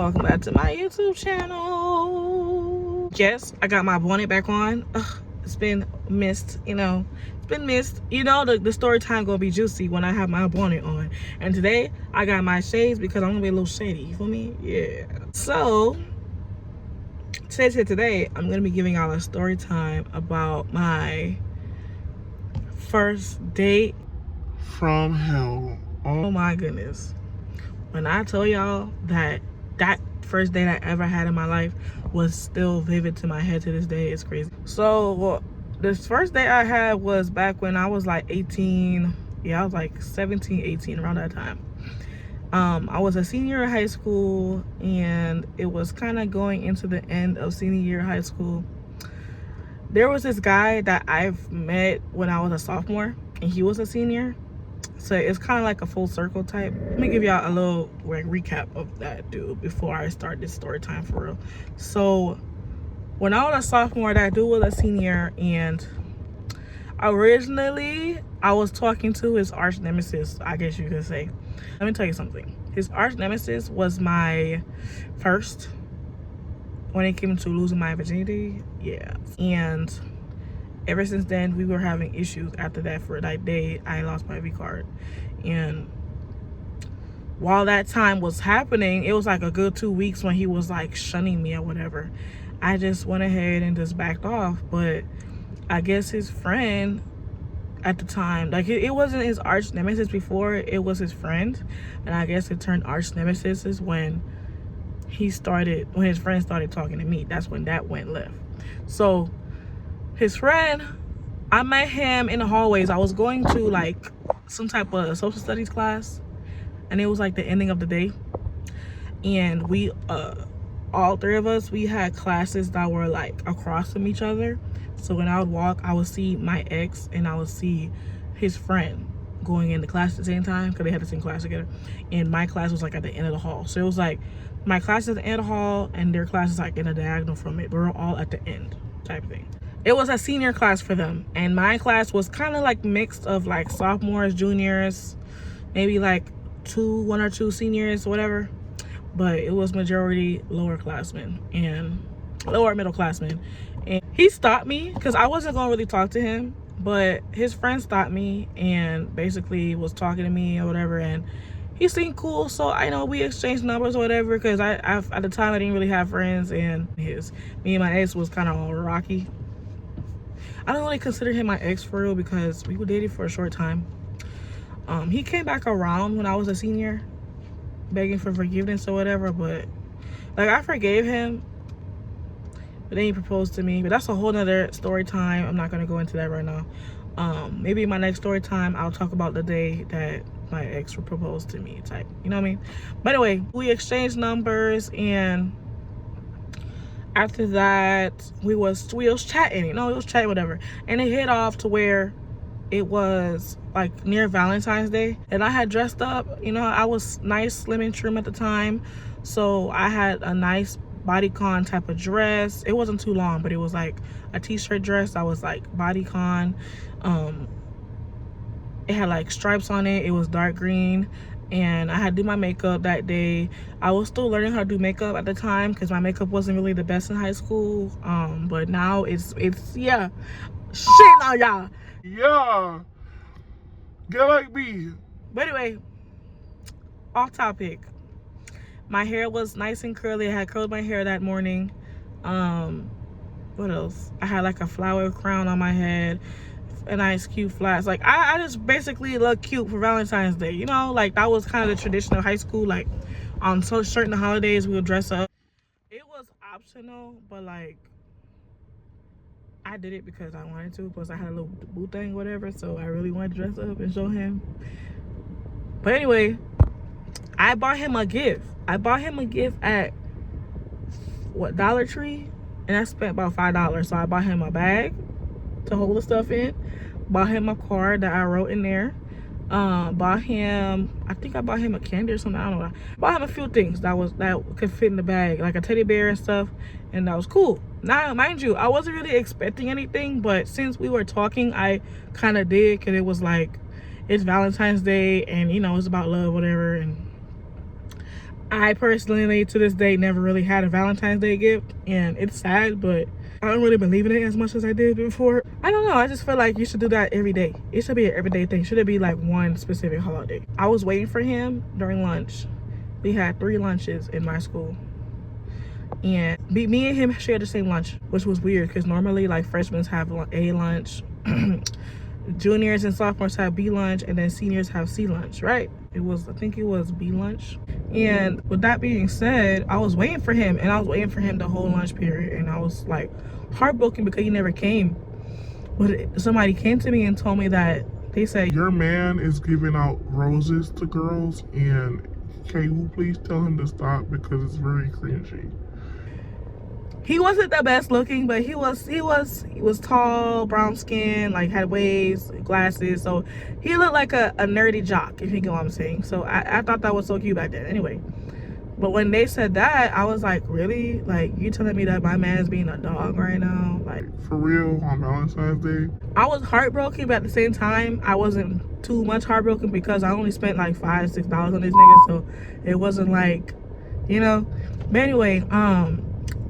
welcome back to my YouTube channel. Yes, I got my bonnet back on. Ugh, it's been missed, it's been missed. The story time gonna be juicy when I have my bonnet on. And today I got my shades because I'm gonna be a little shady, you feel me? Yeah. So today I'm gonna be giving y'all a story time about my first date from hell. Oh my goodness. When I tell y'all that first date I ever had in my life was still vivid to my head to this day, it's crazy. So this first date I had was back when I was like 18. Yeah, I was like 17, 18, around that time. I was a senior in high school, and it was kind of going into the end of senior year of high school. There was this guy that I've met when I was a sophomore, and he was a senior. So it's kind of like a full circle type. Let me give y'all a little recap of that dude before I start this story time for real. So when I was a sophomore, that dude was a senior, and originally I was talking to his arch nemesis, I guess you could say. Let me tell you something. His arch nemesis was my first when it came to losing my virginity. Yeah. And ever since then, we were having issues after that. For that day, I lost my V card. And while that time was happening, it was like a good 2 weeks when he was like shunning me or whatever. I just went ahead and just backed off. But I guess his friend at the time, like it wasn't his arch nemesis before, it was his friend. And I guess it turned arch nemesis when his friend started talking to me. That's when that went left. So his friend, I met him in the hallways. I was going to like some type of social studies class, and it was like the ending of the day. And we, all three of us, we had classes that were like across from each other. So when I would walk, I would see my ex and I would see his friend going into class at the same time because they had the same class together. And my class was like at the end of the hall. So it was like my class is at the end of the hall and their class is like in a diagonal from it. We're all at the end type of thing. It was a senior class for them, and my class was kind of like mixed of like sophomores, juniors, maybe like one or two seniors, whatever. But it was majority lower middle classmen. And he stopped me because I wasn't gonna really talk to him, but his friend stopped me and basically was talking to me or whatever, and he seemed cool. So I know we exchanged numbers or whatever, because I at the time I didn't really have friends, and me and my ex was kind of all rocky. I don't really consider him my ex for real because we were dating for a short time. He came back around when I was a senior, begging for forgiveness or whatever, but like I forgave him, but then he proposed to me. But that's a whole nother story time. I'm not gonna go into that right now. Maybe in my next story time I'll talk about the day that my ex proposed to me type, you know what I mean? But anyway, we exchanged numbers, and after that we was chatting, whatever, and it hit off to where it was like near Valentine's Day, and I had dressed up, I was nice, slim and trim at the time, so I had a nice bodycon type of dress. It wasn't too long, but it was like a t-shirt dress. I was like bodycon. It had like stripes on it. It was dark green, and I had to do my makeup that day. I was still learning how to do makeup at the time because my makeup wasn't really the best in high school. But now it's yeah, shit now, y'all. Yeah, get like me. But anyway, off topic. My hair was nice and curly. I had curled my hair that morning. What else? I had like a flower crown on my head, a nice cute flats. Like I just basically look cute for Valentine's Day, like that was kind of the tradition of high school. Like on certain holidays we would dress up. It was optional, but like I did it because I wanted to. Plus I had a little boo thing, whatever, so I really wanted to dress up and show him. But anyway, I bought him a gift. I bought him a gift at Dollar Tree, and I spent about $5. So I bought him a bag to hold the stuff in, bought him a card that I wrote in there, I think I bought him a candy or something, I don't know. Bought him a few things that could fit in the bag, like a teddy bear and stuff, and that was cool. Now mind you, I wasn't really expecting anything, but since we were talking, I kind of did, because it was like, it's Valentine's Day, and it's about love, whatever. And I personally, to this day, never really had a Valentine's Day gift, and it's sad, but I don't really believe in it as much as I did before. I don't know, I just feel like you should do that every day. It should be an everyday thing. Should it be like one specific holiday? I was waiting for him during lunch. We had 3 lunches in my school, and me and him shared the same lunch, which was weird because normally like freshmen have A lunch, juniors and sophomores have B lunch, and then seniors have C lunch, right? I think it was B lunch. And with that being said, I was waiting for him, and I was waiting for him the whole lunch period, and I was like heartbroken because he never came. But somebody came to me and told me that they said, your man is giving out roses to girls, and can you please tell him to stop because it's very cringy. he wasn't the best looking, but he was tall, brown skin, like had waves, glasses, so he looked like a nerdy jock, if you get what I'm saying. So I thought that was so cute back then. Anyway, but when they said that, I was like, really? Like, you telling me that my man's being a dog right now? Like, For real, on Valentine's Day? I was heartbroken, but at the same time, I wasn't too much heartbroken because I only spent like $5-6 on this nigga, so it wasn't like, you know. But anyway,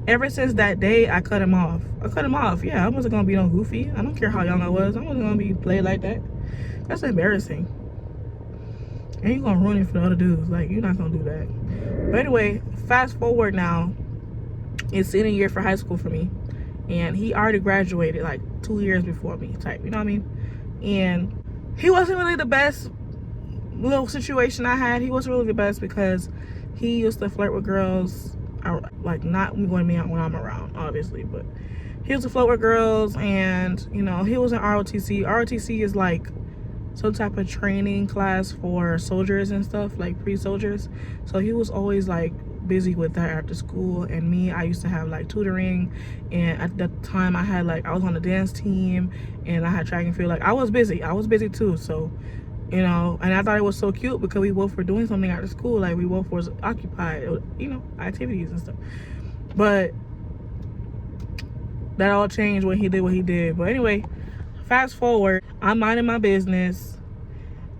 ever since that day, I cut him off. Yeah, I wasn't gonna be no goofy. I don't care how young I was. I wasn't gonna be played like that. That's embarrassing. And you gonna ruin it for the other dudes. Like, you're not gonna do that. But anyway, fast forward now. It's senior year for high school for me. And he already graduated like 2 years before me type, you know what I mean? And he wasn't really the best little situation I had. He wasn't really the best because he used to flirt with girls. Like, not when I'm around, obviously, but he used to flirt with girls, and you know, he was in ROTC. ROTC is like some type of training class for soldiers and stuff, like pre-soldiers. So he was always like busy with that after school. And me, I used to have like tutoring, and at that time I was on the dance team, and I had track and field. Like, I was busy too. So, you know, and I thought it was so cute because we both were doing something after school. Like, we both was occupied, you know, activities and stuff. But that all changed when he did what he did. But anyway, fast forward, I'm minding my business.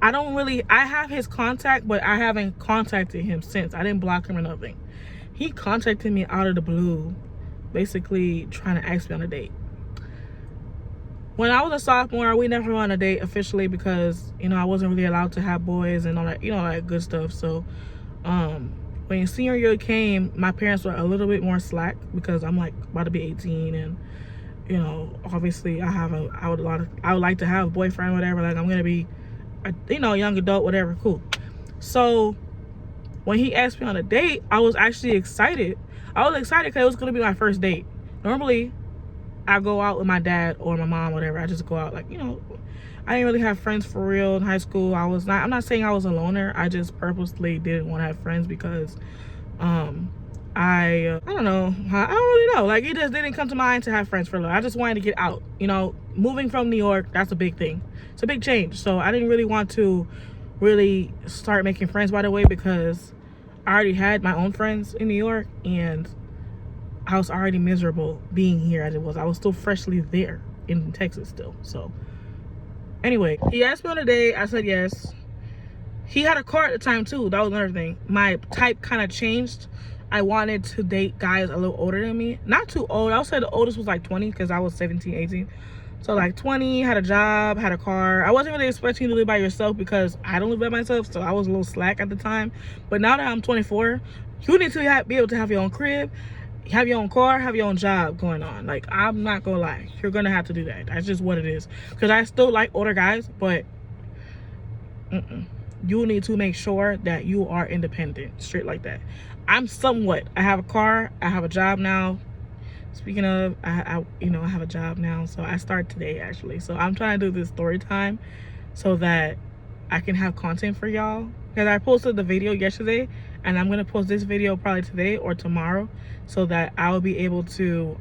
I have his contact, but I haven't contacted him since. I didn't block him or nothing. He contacted me out of the blue, basically trying to ask me on a date. When I was a sophomore, we never went on a date officially because, you know, I wasn't really allowed to have boys and all that, you know, that good stuff. So when senior year came, my parents were a little bit more slack because I'm like about to be 18, and you know, obviously I would like to have a boyfriend, whatever. Like, I'm gonna be a, you know, young adult, whatever, cool. So when he asked me on a date, I was actually excited. I was excited because it was gonna be my first date. Normally I go out with my dad or my mom, whatever. I just go out, like, you know, I didn't really have friends for real in high school. I'm not saying I was a loner. I just purposely didn't want to have friends because I don't know. I don't really know. Like, it just didn't come to mind to have friends for a little. I just wanted to get out. You know, moving from New York, that's a big thing. It's a big change. So I didn't really want to really start making friends right away because I already had my own friends in New York, and I was already miserable being here as it was. I was still freshly there in Texas still. So anyway, he asked me on a date. I said yes. He had a car at the time too. That was another thing. My type kind of changed. I wanted to date guys a little older than me. Not too old. I would say the oldest was like 20 because I was 17, 18. So like 20, had a job, had a car. I wasn't really expecting you to live by yourself because I don't live by myself. So I was a little slack at the time. But now that I'm 24, you need to be able to have your own crib, have your own car, have your own job going on. Like, I'm not gonna lie, you're gonna have to do that. That's just what it is. Because I still like older guys, but you need to make sure that you are independent, straight like that. I have a car, I have a job now. Speaking of, I have a job now, so I start today actually. So I'm trying to do this story time so that I can have content for y'all, because I posted the video yesterday, and I'm gonna post this video probably today or tomorrow so that I will be able to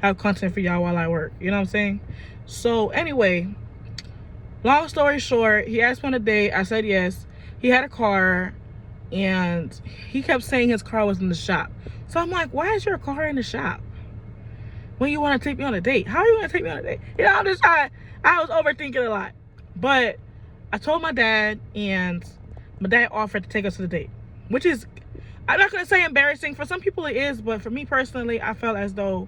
have content for y'all while I work, you know what I'm saying? So anyway, long story short, he asked me on a date. I said yes. He had a car, and he kept saying his car was in the shop. So I'm like, why is your car in the shop when you want to take me on a date? How are you going to take me on a date? You know, I was overthinking a lot. But I told my dad, and my dad offered to take us to the date, which is, I'm not gonna say embarrassing. For some people it is, but for me personally, I felt as though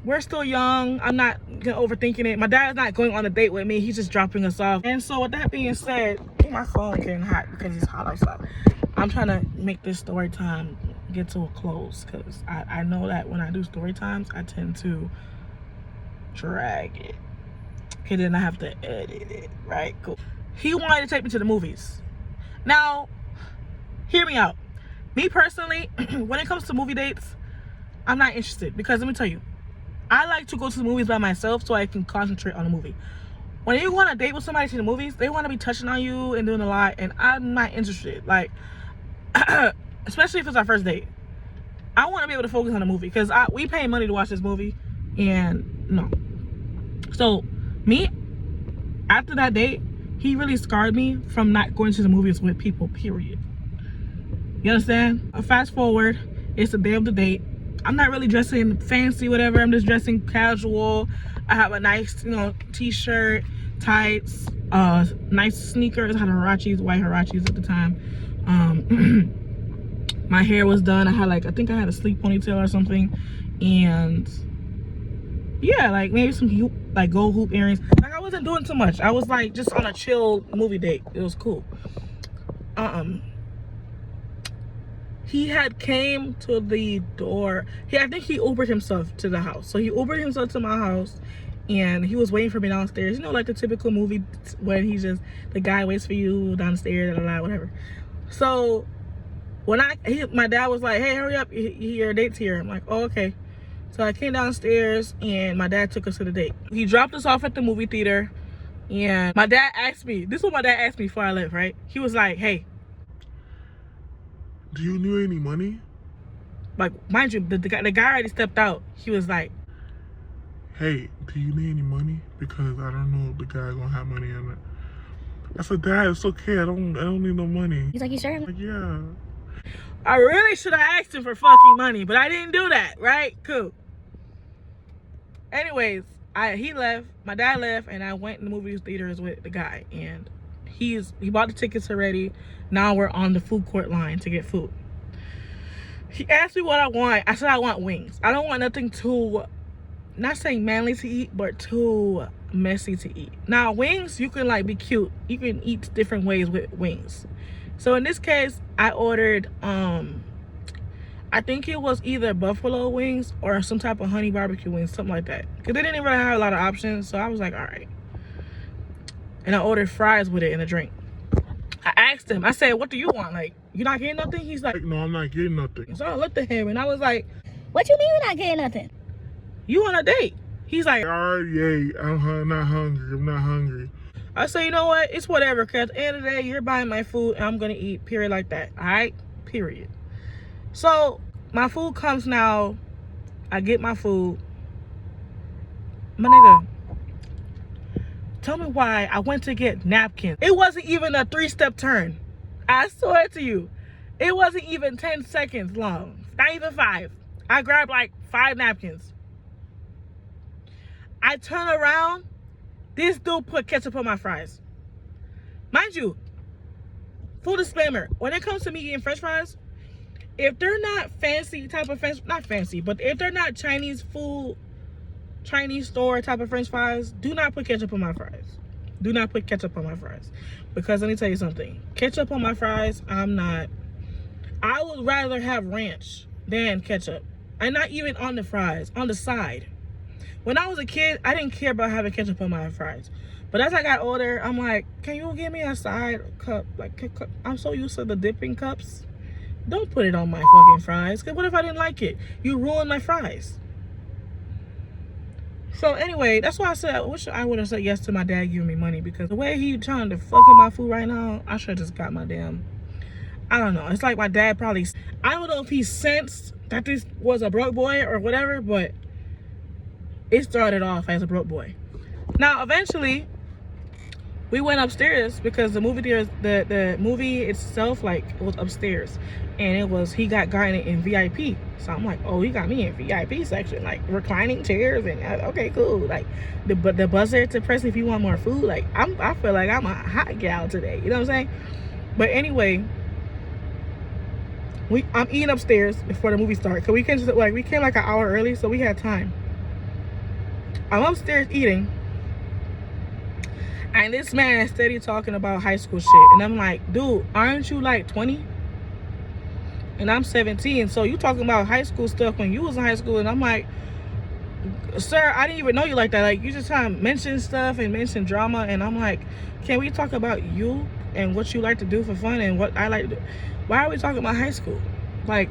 we're still young. I'm not overthinking it. My dad's not going on a date with me. He's just dropping us off. And so with that being said, my phone getting hot because it's hot outside. I'm trying to make this story time get to a close, because I know that when I do story times, I tend to drag it. Okay, then I have to edit it, right? Cool. He wanted to take me to the movies. Now, hear me out. Me personally, when it comes to movie dates, I'm not interested, because let me tell you, I like to go to the movies by myself so I can concentrate on the movie. When you go on a date with somebody to the movies, they want to be touching on you and doing a lot, and I'm not interested. Like, especially if it's our first date. I want to be able to focus on the movie, because we pay money to watch this movie, and no. So, me, after that date, he really scarred me from not going to the movies with people, period. You understand? Fast forward, it's the day of the date. I'm not really dressing fancy, whatever. I'm just dressing casual. I have a nice, t-shirt, tights, nice sneakers. I had white Hirachis at the time. My hair was done. I think I had a sleek ponytail or something. And yeah, like maybe some gold hoop earrings. Like, I wasn't doing too much. I was like just on a chill movie date. It was cool. He had came to the door. I think he Ubered himself to the house. So he Ubered himself to my house, and he was waiting for me downstairs. Like the typical movie when the guy waits for you downstairs, whatever. So when my dad was like, "Hey, hurry up, your date's here." I'm like, "Oh, okay." So I came downstairs, and my dad took us to the date. He dropped us off at the movie theater, and my dad asked me, this is what my dad asked me before I left, right? He was like, "Hey, do you need any money?" Like, mind you, the guy already stepped out. He was like, "Hey, do you need any money? Because I don't know if the guy gonna have money in it." I said, "Dad, it's okay. I don't need no money." He's like, "You sure?" I'm like, "Yeah." I really should have asked him for fucking money, but I didn't do that, right? Cool. Anyways, he left, my dad left, and I went in the movie theaters with the guy, and he bought the tickets already. Now we're on the food court line to get food. He asked me what I want. I said I want wings. I don't want nothing too, not saying manly to eat, but too messy to eat. Now, wings, you can be cute. You can eat different ways with wings. So in this case, I ordered, I think it was either buffalo wings or some type of honey barbecue wings, something like that. Because they didn't really have a lot of options, so I was like, all right. And I ordered fries with it and a drink. I asked him, I said, "What do you want? Like, you not getting nothing?" He's like, "No, I'm not getting nothing." So I looked at him and I was like, "What you mean we're not getting nothing? You on a date?" He's like, "I already ate. I'm not hungry. I'm not hungry." I say, "You know what? It's whatever, because at the end of the day, you're buying my food and I'm going to eat, period, like that. All right? Period." So my food comes now. I get my food. My nigga, tell me why I went to get napkins. It wasn't even a 3-step turn. I swear to you, it wasn't even 10 seconds long. Not even 5. I grabbed 5 napkins. I turn around. This dude put ketchup on my fries. Mind you, full disclaimer, when it comes to me eating french fries, if they're not fancy type of not fancy, but if they're not Chinese food, Chinese store type of french fries, do not put ketchup on my fries. Do not put ketchup on my fries. Because let me tell you something. Ketchup on my fries, I would rather have ranch than ketchup. And not even on the fries, on the side. When I was a kid, I didn't care about having ketchup on my fries. But as I got older, I'm like, can you give me a side cup? I'm so used to the dipping cups. Don't put it on my fucking fries. Because what if I didn't like it? You ruined my fries. So anyway, that's why I said I wish I would have said yes to my dad giving me money, because the way he trying to fuck up my food right now, I should have just got my damn, I don't know. It's like my dad probably, I don't know if he sensed that this was a broke boy or whatever, but it started off as a broke boy. Now eventually, We went upstairs because the movie theater, the movie itself, like, it was upstairs, and it was, he got garnered in VIP. So I'm like, oh, he got me in VIP section, like reclining chairs, and okay, cool. Like the buzzer to press if you want more food. Like I feel like I'm a hot gal today. You know what I'm saying? But anyway, I'm eating upstairs before the movie started. Cause we came like an hour early, so we had time. I'm upstairs eating. And this man is steady talking about high school shit. And I'm like, dude, aren't you like 20? And I'm 17. So you talking about high school stuff when you was in high school. And I'm like, sir, I didn't even know you like that. Like, you just trying to mention stuff and mention drama. And I'm like, can we talk about you and what you like to do for fun and what I like to do? Why are we talking about high school? Like,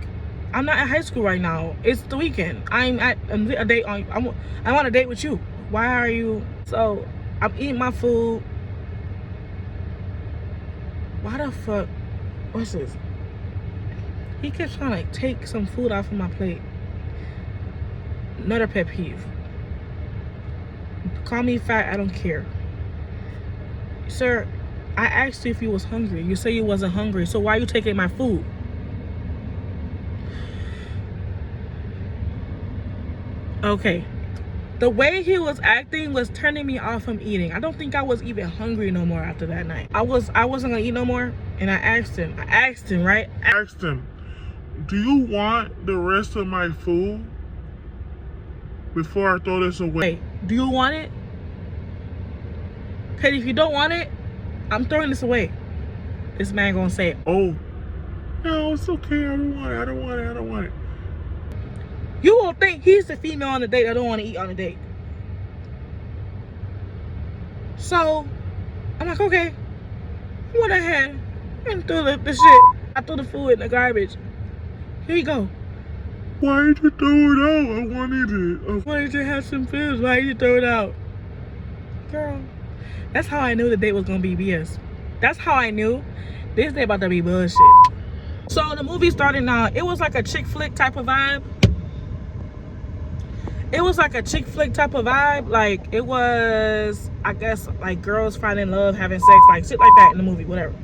I'm not at high school right now. It's the weekend. I'm a date on. I want a date with you. Why are you? So I'm eating my food. Why the fuck? What's this? He kept trying to like, take some food off of my plate. Another pet peeve. Call me fat, I don't care. Sir, I asked you if you was hungry. You say you wasn't hungry, so why are you taking my food? Okay. The way he was acting was turning me off from eating. I don't think I was even hungry no more after that night. I wasn't gonna eat no more, and I asked him, right? I asked him, do you want the rest of my food before I throw this away? Hey, do you want it? Because if you don't want it, I'm throwing this away. This man gonna say, oh, no, it's okay, I don't want it. You will think he's the female on the date that don't want to eat on the date. So, I'm like, okay. I went ahead and threw the shit. I threw the food in the garbage. Here you go. Why did you throw it out? I wanted it. Why did you have some food? Why did you throw it out? Girl, that's how I knew the date was going to be BS. That's how I knew this day about to be bullshit. So, the movie started now. It was like a chick flick type of vibe. Like, it was, I guess, like girls finding love, having sex, like shit like that in the movie, whatever.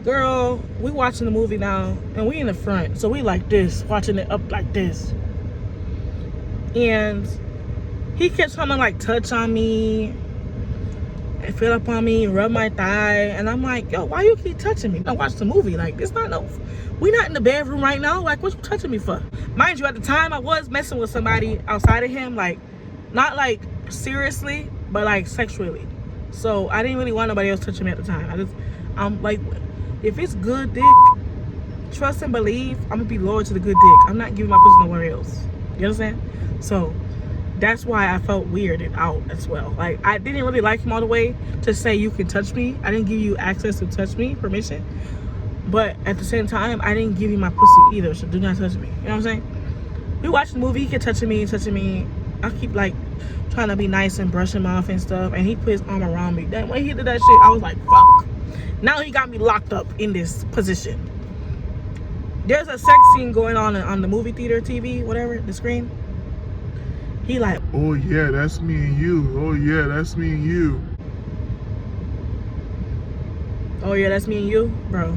Girl, we watching the movie now, and we in the front, so we like this, watching it up like this. And he kept trying to like touch on me, and feel up on me, rub my thigh, and I'm like, yo, why you keep touching me? I watch the movie, like, it's not no, we not in the bedroom right now, like, what you touching me for? Mind you, at the time, I was messing with somebody outside of him, like, not like seriously, but like sexually. So I didn't really want nobody else touching me at the time. I'm like, if it's good dick, trust and believe, I'm gonna be loyal to the good dick. I'm not giving my pussy nowhere else. You understand? So that's why I felt weirded out as well. Like, I didn't really like him all the way to say you can touch me. I didn't give you access to touch me, permission. But at the same time, I didn't give you my pussy either, so do not touch me. You know what I'm saying? We watched the movie, he kept touching me. I keep like trying to be nice and brush him off and stuff, and he put his arm around me. Then when he did that shit, I was like, fuck. Now he got me locked up in this position. There's a sex scene going on the movie theater TV, whatever, the screen. He like, oh yeah, that's me and you. Oh yeah, that's me and you. Oh yeah, that's me and you, bro.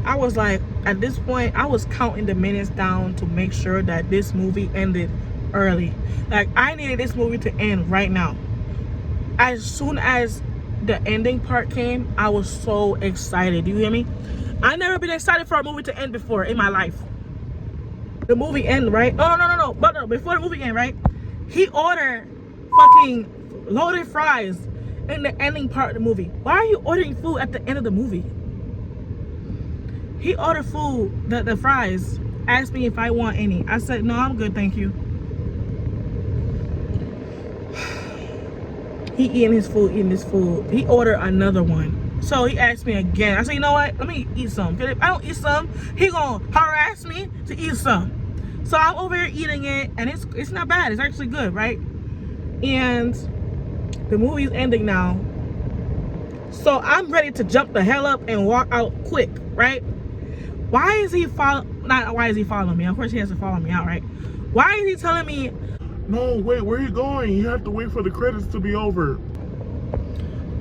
I was like, at this point, I was counting the minutes down to make sure that this movie ended early. Like, I needed this movie to end right now. As soon as the ending part came, I was so excited. Do you hear me? I never been excited for a movie to end before in my life. The movie end, right? Oh, no. But no, before the movie end, right? He ordered fucking loaded fries in the ending part of the movie. Why are you ordering food at the end of the movie? He ordered food, the fries, asked me if I want any. I said, no, I'm good, thank you. He eating his food. He ordered another one. So he asked me again. I said, you know what? Let me eat some. If I don't eat some, he gonna harass me to eat some. So I'm over here eating it, and it's not bad. It's actually good, right? And the movie's ending now. So I'm ready to jump the hell up and walk out quick, right? Why is he following me? Of course he has to follow me out, right? Why is he telling me, No, wait, where are you going? You have to wait for the credits to be over.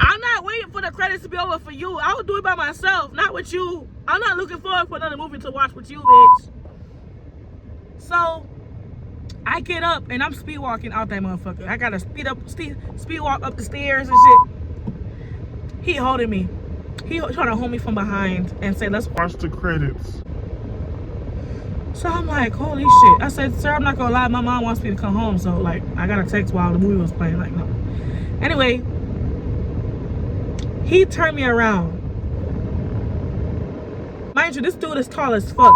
I'm not waiting for the credits to be over for you. I would do it by myself, not with you. I'm not looking forward for another movie to watch with you, bitch. So I get up and I'm speed walking out that motherfucker. I gotta speed walk up the stairs and shit. He holding me. He trying to hold me from behind and say, let's Watch the credits. So I'm like, holy shit. I said, sir, I'm not gonna lie, my mom wants me to come home, so like I got a text while the movie was playing. Like, no. Anyway, he turned me around. Mind you, this dude is tall as fuck.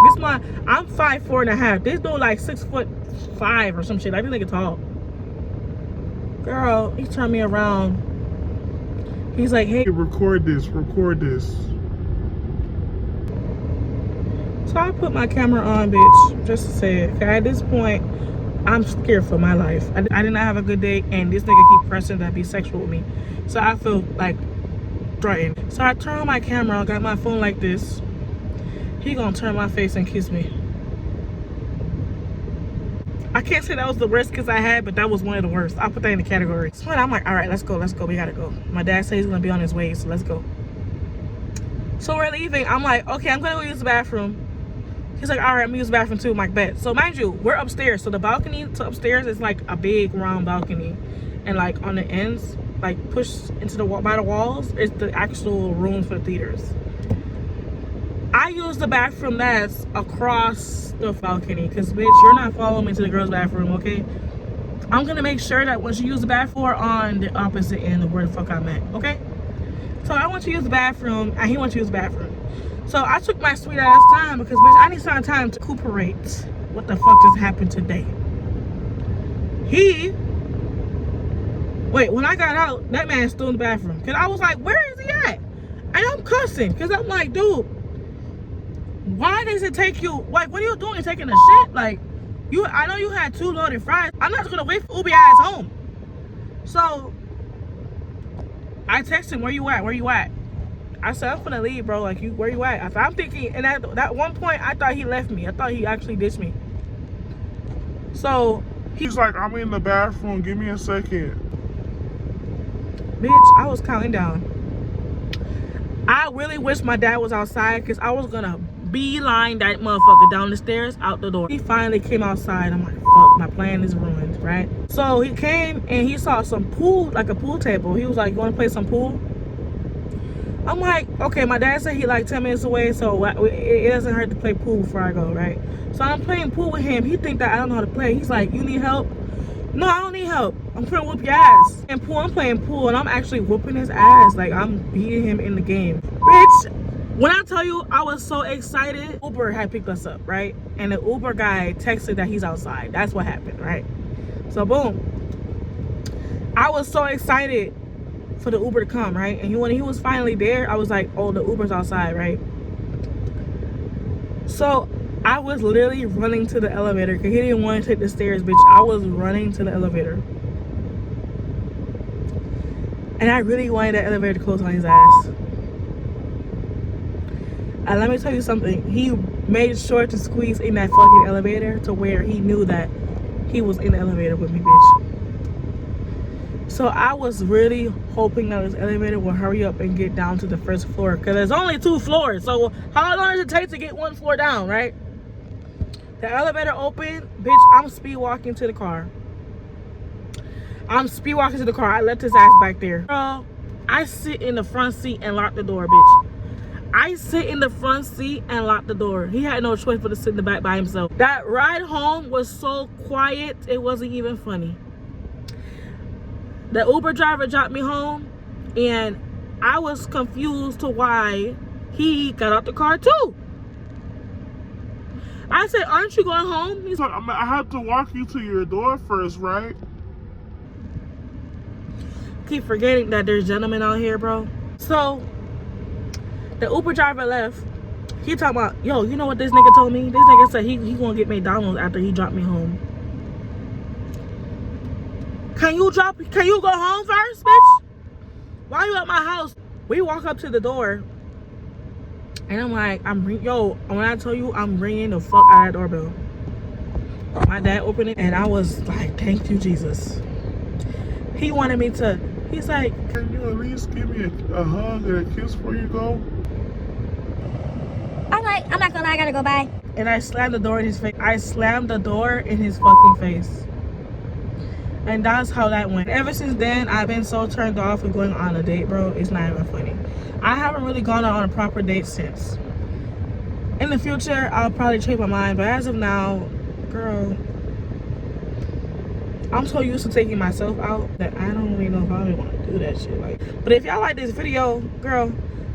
I'm 5'4.5". This dude like 6'5" or some shit. I think it's tall. Girl, he turned me around. He's like, hey, record this. So I put my camera on, bitch, just to say it. At this point, I'm scared for my life. I did not have a good day, and this nigga keep pressing to be sexual with me. So I feel like threatened. So I turn on my camera, got my phone like this. He gonna turn my face and kiss me. I can't say that was the worst kiss I had, but that was one of the worst. I'll put that in the category. So I'm like, all right, let's go, we gotta go. My dad said he's gonna be on his way, so let's go. So we're leaving. I'm like, okay, I'm gonna go use the bathroom. He's like, all right, I'm gonna use the bathroom too, my bed. So mind you, we're upstairs. So the balcony to upstairs is like a big round balcony. And like on the ends, like pushed into the wall, by the walls, is the actual room for the theaters. I use the bathroom that's across the balcony, because bitch, you're not following me to the girls' bathroom, okay? I'm gonna make sure that once you use the bathroom, we're on the opposite end of where the fuck I'm at, okay? So I want to use the bathroom, and he wants to use the bathroom. So I took my sweet ass time because, bitch, I need some time to recuperate what the fuck just happened today. When I got out, that man's still in the bathroom. Because I was like, where is he at? And I'm cussing. Because I'm like, dude, why does it take you, like, what are you doing? You're taking a shit? Like, I know you had 2 loaded fries. I'm not going to wait for Uber ass home. So I text him, where you at? I said, I'm gonna leave, bro. Like, where you at? I'm thinking, and at that one point, I thought he left me. I thought he actually ditched me. So he's like, I'm in the bathroom. Give me a second. Bitch, I was counting down. I really wish my dad was outside, because I was gonna beeline that motherfucker down the stairs, out the door. He finally came outside. I'm like, fuck, my plan is ruined, right? So he came and he saw some pool, like a pool table. He was like, you wanna play some pool? I'm like, okay, my dad said he like 10 minutes away, so it doesn't hurt to play pool before I go, right? So I'm playing pool with him. He think that I don't know how to play. He's like, you need help? No, I don't need help. I'm gonna whoop your ass. And I'm playing pool, and I'm actually whooping his ass. Like, I'm beating him in the game. Bitch, when I tell you I was so excited, Uber had picked us up, right? And the Uber guy texted that he's outside. That's what happened, right? So boom. I was so excited for the Uber to come, right? And when he was finally there, I was like, oh, the Uber's outside, right? So I was literally running to the elevator because he didn't want to take the stairs, bitch. I was running to the elevator. And I really wanted that elevator to close on his ass. And let me tell you something. He made sure to squeeze in that fucking elevator to where he knew that he was in the elevator with me, bitch. So I was really hoping that this elevator will hurry up and get down to the first floor, because there's only 2 floors. So how long does it take to get 1 floor down, right? The elevator opened, bitch. I'm speed walking to the car. I left his ass back there. Girl, I sit in the front seat and lock the door, bitch. I sit in the front seat and lock the door. He had no choice but to sit in the back by himself. That ride home was so quiet, it wasn't even funny. The Uber driver dropped me home, and I was confused to why he got out the car too. I said, aren't you going home? He's like, I have to walk you to your door first, right? keep forgetting that there's gentlemen out here, bro. So the Uber driver left. He talking about, yo, you know what this nigga told me? This nigga said he gonna get McDonald's after he dropped me home. Can you go home first, bitch? Why you at my house? We walk up to the door, and I'm like, when I tell you, I'm ringing the fuck out of that doorbell. My dad opened it and I was like, thank you, Jesus. He wanted me to, he's like, can you at least give me a hug and a kiss before you go? I'm like, I'm not gonna lie, I gotta go by. and I slammed the door in his face. I slammed the door in his fucking face. And that's how that went. Ever since then, I've been so turned off with going on a date, bro. It's not even funny. I haven't really gone on a proper date since. In the future, I'll probably change my mind. But as of now, girl, I'm so used to taking myself out that I don't really know if I really want to do that shit. Like, but if y'all like this video, girl,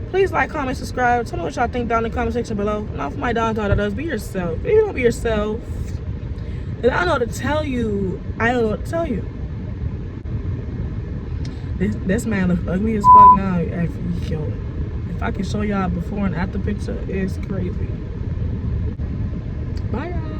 please like, comment, subscribe. Tell me what y'all think down in the comment section below. Not for my daughter does. Be yourself. If you don't be yourself, then I don't know what to tell you. I don't know what to tell you. This man looks ugly as fuck now. If I can show y'all before and after picture, it's crazy. Bye, y'all.